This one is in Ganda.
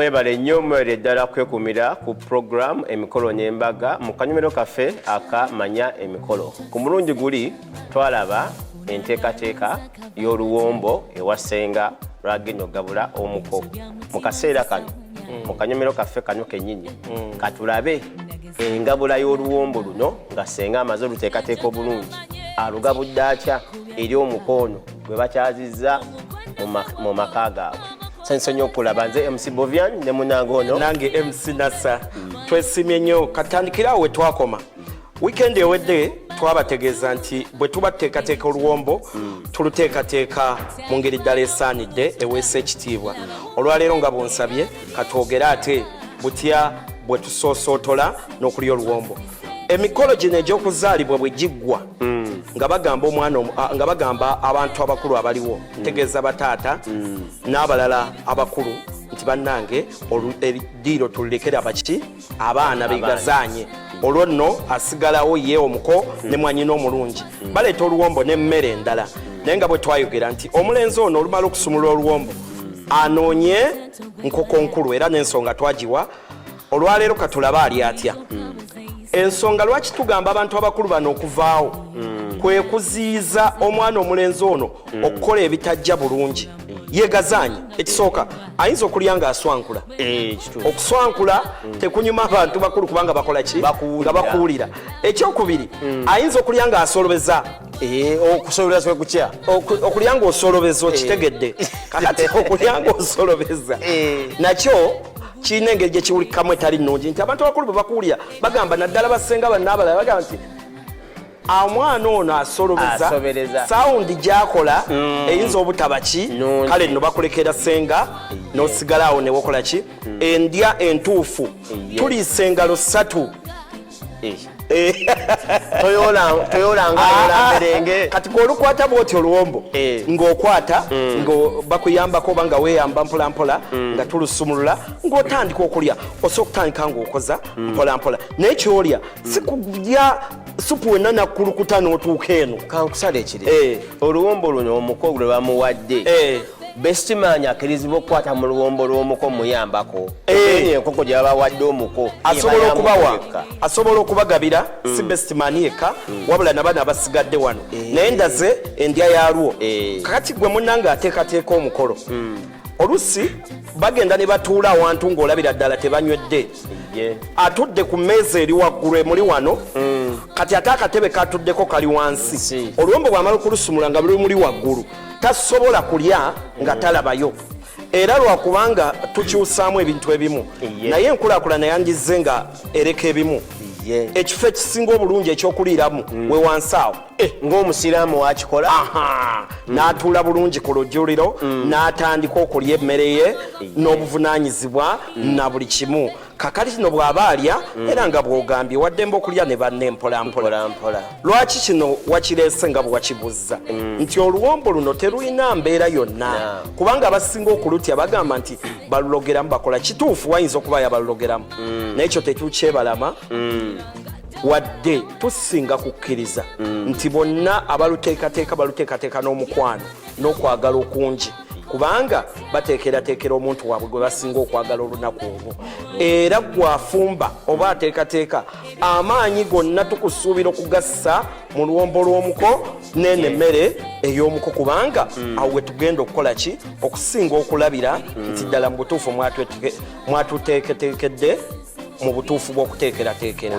mwebale nnyo mwere ddala kwekumira ku program emikolo n'embaga mu kanyomero kaffe aka manya emikolo. Ku mulungi guli twalaba enteekateeka y'oluwombo ewasenga lwagenyo gabula omuko. Mu kaseera kano mu kanyomero kaffe kano kennyini katulabe engabula y'oluwombo luno nga senga amaze oluteekateeka obulungi alugabudde atya eri omukono gwe bakyazizza mu maka gaabwe. Nsonyi okulaba nze MC Bovian ne munange ono nange MC Nasa twesimye nnyo katandikirawo we twakoma. Weekend ewedde twabategeeza nti bwe tuba tuteekateeka oluwombo tuluteekateeka mu ngeri ddala esaanidde eweesa ekitiibwa. Olwaleero nga bonsabye katwogere ate butya bwe tusoosootola n'okulya oluwombo. Emikolo gino egy'okuzaalibwa bwe giggwa nga bagamba omwana nga bagamba abantu abakulu abaliwo tegeeza bataata n'abalala abakulu nti bannange eddiiro tulekera baki abaana begazaanye olwo nno asigalawo ye omuko ne mwanyina omulungi baleeta oluwombo n'emmere endala naye nga bwe twayogera nti omulenzi ono olumala okusumula oluwombo anoonye nkoko nkulu era n'ensonga twagiwa olwaleero katulaba ali atya. Ensonga lwaki tugamba abantu abakulu bano okuvaawo kwe kuziyiza omwana omulenzi ono okukola ebitajja bulungi yegazaanye. Ekisooka ayinza okulya nga aswankula. Okuswankula tekunyuma abantu bakulu kubanga bakola ki nga bakuwulira. Ekyokubiri ayinza okulya nga asolobeza. Okusolobeza kutya okulya nga osolobeza okitegedde kakati okulya nga osolobeza nakyo kirina engeri gye kiwulikamu etali nnungi nti abantu abakulu bwe bakuwulira bagamba naddala basenga bannaabalala bagamba nti omwana ono asolobeza sawundi gy'akola eyinza obutaba ki kale nno bakulekera senga n'osigalawo ne wakola ki endya entuufu tuliisa engalo 3 kati golukwata bwoti oluwombo ng'okwata bakuyambako oba nga weeyamba mpolampola nga tulusumulula ng'otandika okulya osobola okutandika ng'okoza mpolampola naye kyolya si kulya supu wenna nakkulukuta n'otuuka eno kankusala ekiri oluwombo luno omuko gwe bamuwadde best man akirizibwa okukwata mu luwombo lw'omuko muyambako enkoko gye babawadde omuko asobola okubawa asobola okubagabira si best man yekka wabula nabana abasigadde wano naye ndaze endya yalwo kakati gwe munnanga ateekateeka omukolo olusi bagenda ne batuula awantu ng'olabira ddala tebanywedde atudde ku mmeeza eri waggulu emuli wano kati ate akatebe katuddeko kali wansi oluwombo bw'amala okulusumula nga luli muli waggulu tasobola kulya nga talabayo era lwakubanga tukyusaamu ebintu ebimu naye enkulaakulana yangize nga ereka ebimu ekifo ekisinga obulungi ekyokuliiramu we wansaawo ng'omusiraamu wakikola n'atuula bulungi ku lujjuliro n'atandika okulya emmere ye n'obuvunaanyizibwa na buli kimu kakati kino bw'aba alya era nga bw'ogambye waddemba okulya ne banne mpolampola. Lwaki kino wakireese nga bwe wakibuzza nti oluwombo luno terulina mbeera yonna kubanga abasinga okulutya bagamba nti balulogeramu bakola kituufu wayinza okuba yabalulogeramu naye ekyo tetukyebalama wadde tusinga kukkiriza nti bonna abaluteekateeka n'omukwano n'okwagala okungi kubanga bateekerateekera omuntu waabwe gwe basinga okwagala olunaku olwo era gwafumba oba ateekateeka amaanyi gonna tukusuubira okugassa mu luwombo lw'omuko n'eno emmere ey'omuko kubanga awo we tugenda okukola ki okusinga okulabira nti ddala mu butuufu mwatuteeketeekedde mu butuufu bw'okuteekerateekera.